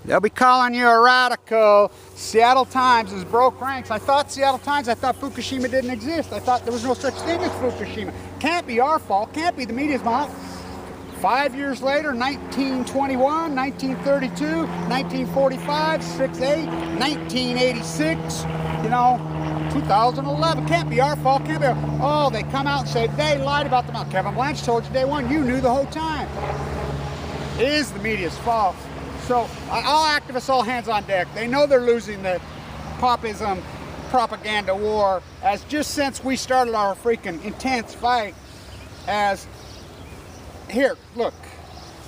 They'll be calling you a radical. Seattle Times is broke ranks. I thought Fukushima didn't exist. I thought there was no such thing as Fukushima. Can't be our fault, can't be the media's fault. 5 years later, 1921, 1932, 1945, 6/8, 1986, 2011. Can't be our fault, can't be our, oh, they come out and say they lied about the mountain. Kevin Blanche told you day one, you knew the whole time. It is the media's fault. So all activists, all hands on deck. They know they're losing the popism propaganda war, as just since we started our freaking intense fight. As here, look,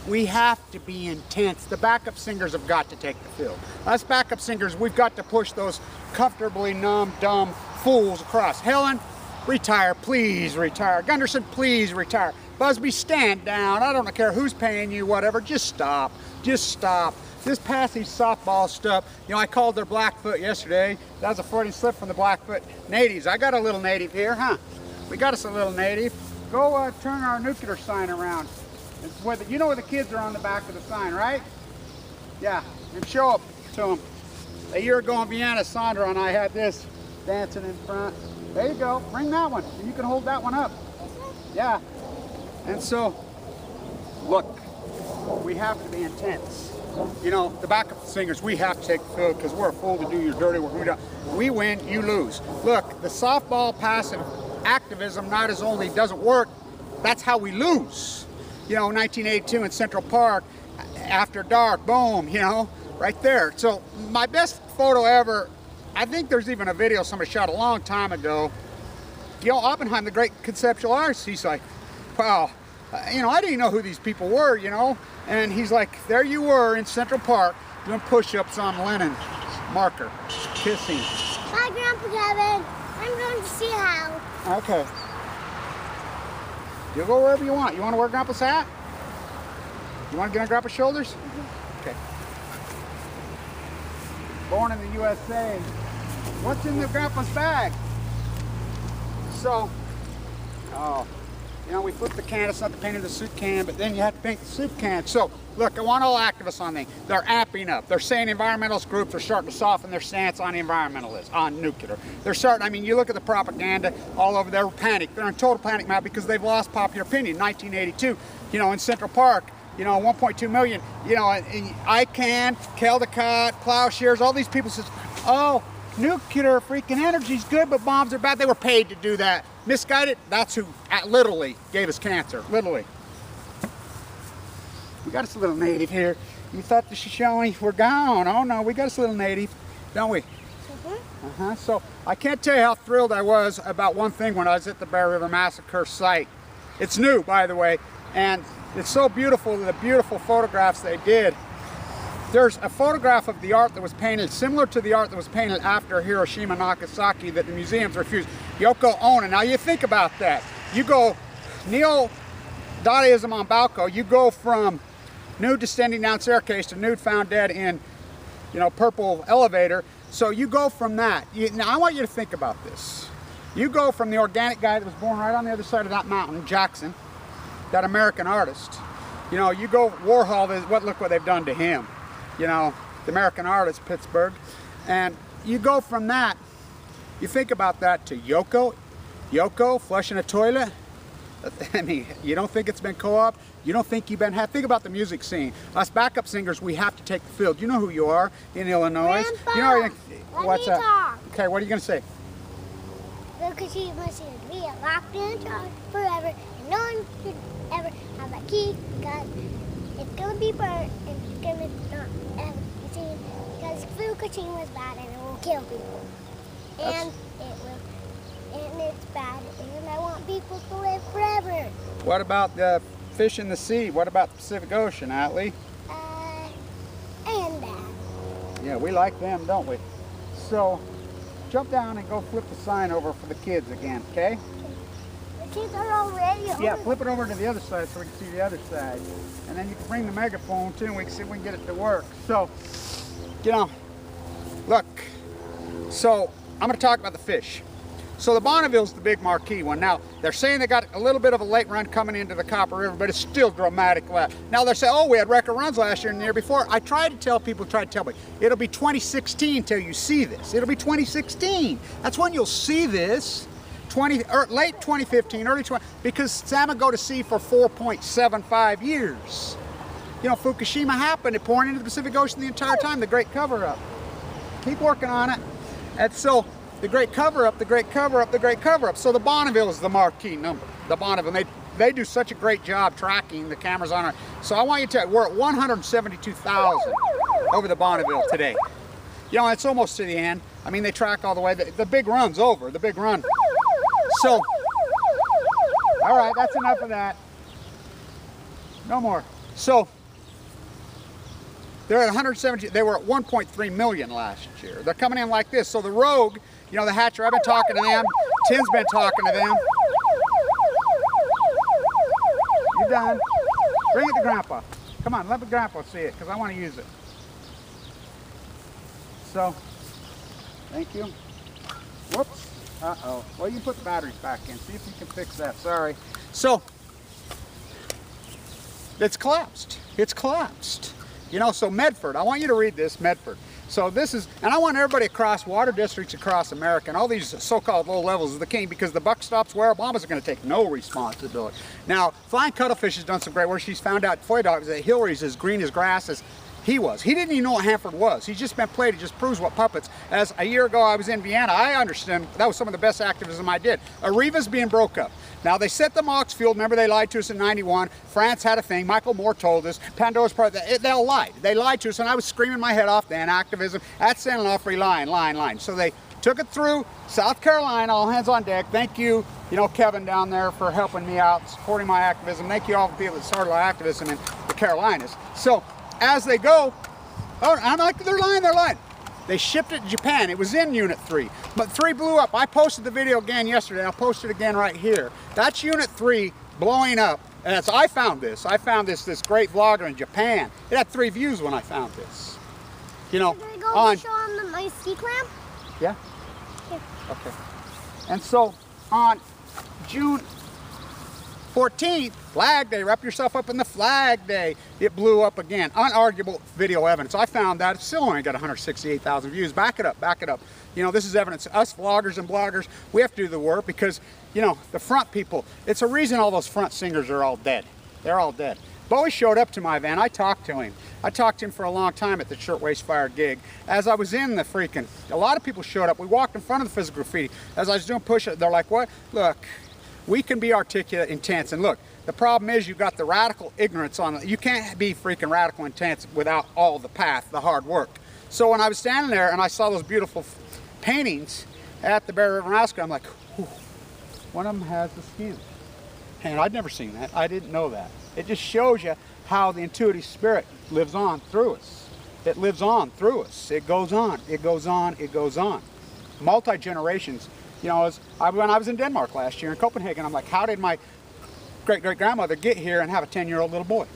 we have to be intense. The backup singers have got to take the field. Us backup singers, we've got to push those comfortably numb, dumb fools across. Helen, retire, please retire. Gunderson, please retire. Busby, stand down. I don't care who's paying you, whatever. Just stop. Just stop. This passage softball stuff, I called their Blackfoot yesterday. That was a Freudian slip from the Blackfoot natives. I got a little native here, huh? We got us a little native. Go turn our nuclear sign around. It's where you know where the kids are on the back of the sign, right? Yeah, and show it to them. A year ago in Vienna, Sandra and I had this dancing in front. There you go. Bring that one. And you can hold that one up. Yeah. And so, look, we have to be intense. The backup singers, we have to take the field because we're a fool to do your dirty work. We win, you lose. Look, the softball passive activism not as only doesn't work, that's how we lose. 1982 in Central Park, after dark, boom, right there. So my best photo ever, I think there's even a video somebody shot a long time ago. Oppenheim, the great conceptual artist, he's like, wow, I didn't know who these people were, and he's like, there you were in Central Park doing push-ups on Lenin marker, kissing. Bye, Grandpa Kevin. I'm going to see how. Okay. You'll go wherever you want. You want to wear Grandpa's hat? You want to get on Grandpa's shoulders? Okay. Born in the USA. What's in the Grandpa's bag? So, we flip the can. It's not the paint of the soup can, but then you have to paint the soup can. So, look, I want all activists on things. They're amping up. They're saying environmentalist groups are starting to soften their stance on environmentalists, on nuclear. They're starting, you look at the propaganda all over, they're panicked. They're in total panic now because they've lost popular opinion. 1982, in Central Park, 1.2 million, ICANN, Caldecott, Plowshares, all these people says, oh, nuclear freaking energy is good, but bombs are bad. They were paid to do that. Misguided, that's who literally gave us cancer, literally. We got us a little native here. You thought this was showing we're gone. Oh no, we got us a little native, don't we? So I can't tell you how thrilled I was about one thing when I was at the Bear River Massacre site. It's new, by the way, and it's so beautiful, the beautiful photographs they did. There's a photograph of the art that was painted similar to the art that was painted after Hiroshima and Nagasaki that the museums refused. Yoko Ono. Now you think about that. You go neo-Dadaism on Balco, you go from nude descending down staircase to nude found dead in, purple elevator. So you go from that. Now I want you to think about this. You go from the organic guy that was born right on the other side of that mountain, Jackson, that American artist. You go Warhol, look what they've done to him. The American artist, Pittsburgh. And you go from that, you think about that to Yoko flushing a toilet. You don't think it's been co-op? You don't think you've been think about the music scene. Us backup singers, we have to take the field. You know who you are in Illinois. Grandpa, what's up? Talk. Okay, what are you going to say? Fukushima should be locked in charge forever, and no one should ever have a key because it's going to be burnt and it's going to not ever be seen because Fukushima is bad and it will kill people. And it's bad and I want people to live forever. What about the fish in the sea? What about the Pacific Ocean, Atlee? And that. Yeah, we like them, don't we? So, jump down and go flip the sign over for the kids again, okay? The kids are already over. Yeah, flip it over to the other side so we can see the other side. And then you can bring the megaphone too and we can see if we can get it to work. So, look. So, I'm going to talk about the fish. So the Bonneville's the big marquee one. Now, they're saying they got a little bit of a late run coming into the Copper River, but it's still dramatic. Now they're saying, oh, we had record runs last year and the year before. I tried to tell people, it'll be 2016 till you see this. It'll be 2016. That's when you'll see this. Late 2015, early 20, because salmon go to sea for 4.75 years. You know, Fukushima happened, it poured into the Pacific Ocean the entire time, the great cover-up. Keep working on it. And so, the great cover-up, the great cover-up, the great cover-up. So the Bonneville is the marquee number. The Bonneville, they do such a great job tracking the cameras on it. So I want you to, we're at 172,000 over the Bonneville today. You know, it's almost to the end. I mean, they track all the way. The big run's over, the big run. So, all right, that's enough of that. No more. So, they're at 170, they were at 1.3 million last year. They're coming in like this. So the Rogue, you know, the Hatcher, I've been talking to them. Tim's been talking to them. You done? Bring it to Grandpa. Come on, let the Grandpa see it, because I want to use it. So, thank you. Whoops. Uh-oh. Well, you put the batteries back in. See if you can fix that. Sorry. So, it's collapsed. It's collapsed. You know, so Medford, I want you to read this, Medford. So this is, and I want everybody across water districts across America and all these so-called low levels of the king, because the buck stops where Obama's going to take no responsibility. Now, Flying Cuttlefish has done some great work. She's found out, Foy Dogs, that Hillary's as green as grass as he was. He didn't even know what Hanford was. He's just been played. It just proves what puppets. As a year ago I was in Vienna, I understand that was some of the best activism I did. Areva's being broke up. Now they set the Mox field. Remember they lied to us in '91. France had a thing. Michael Moore told us. Pandora's part. They all lied. They lied to us, and I was screaming my head off then. Activism. That's sending off lying. So they took it through South Carolina. All hands on deck. Thank you, Kevin down there for helping me out, supporting my activism. Thank you all the people that started our activism in the Carolinas. So as they go, oh, I'm like, they're lying. They shipped it to Japan. It was in Unit 3, but 3 blew up. I posted the video again yesterday. I'll post it again right here. That's Unit 3 blowing up. And I found this. This great vlogger in Japan. It had 3 views when I found this. Can I go show them my sea clamp? Yeah? Here. Okay. And so on June 14th, Flag Day, wrap yourself up in the Flag Day, it blew up again. Unarguable video evidence. I found that. It's still only got 168,000 views. Back it up. This is evidence. Us vloggers and bloggers, we have to do the work because, the front people, it's a reason all those front singers are all dead. They're all dead. Bowie showed up to my event. I talked to him. I talked to him for a long time at the Shirtwaist Fire gig. As I was in the freaking, a lot of people showed up. We walked in front of the physical graffiti. As I was doing push-ups, they're like, what? Look, we can be articulate, intense, and look, the problem is you've got the radical ignorance on it. You can't be freaking radical intense without all the path, the hard work. So when I was standing there and I saw those beautiful paintings at the Bear River Massacre, I'm like, whew, one of them has the skin. And I'd never seen that. I didn't know that. It just shows you how the intuitive spirit lives on through us. It lives on through us. It goes on, it goes on, it goes on. Multi-generations. When I was in Denmark last year in Copenhagen, I'm like, how did my great-great-grandmother get here and have a 10-year-old little boy?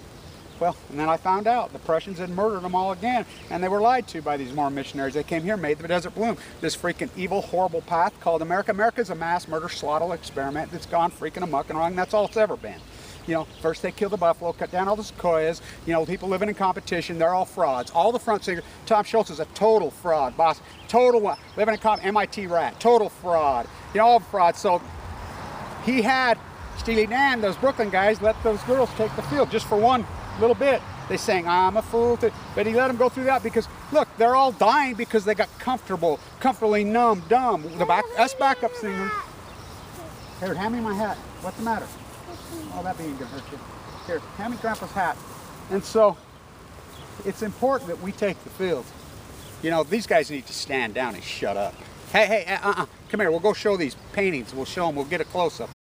Well, and then I found out the Prussians had murdered them all again, and they were lied to by these Mormon missionaries. They came here, made the desert bloom. This freaking evil, horrible path called America. America's a mass murder, slaughter experiment that's gone freaking amok and wrong. That's all it's ever been. First they killed the buffalo, cut down all the sequoias, people living in competition, they're all frauds. All the front singers, Tom Schultz is a total fraud, boss. Total one. Living in MIT rat, total fraud. All fraud. So he had Steely Dan, those Brooklyn guys, let those girls take the field just for one little bit. They sang, I'm a fool, but he let them go through that because, look, they're all dying because they got comfortably numb, dumb. Us backup singers. Here, hand me my hat. What's the matter? Oh, that being gonna hurt you. Here, hand me Grandpa's hat. And so, it's important that we take the field. These guys need to stand down and shut up. Hey, come here, we'll go show these paintings. We'll show them, we'll get a close-up.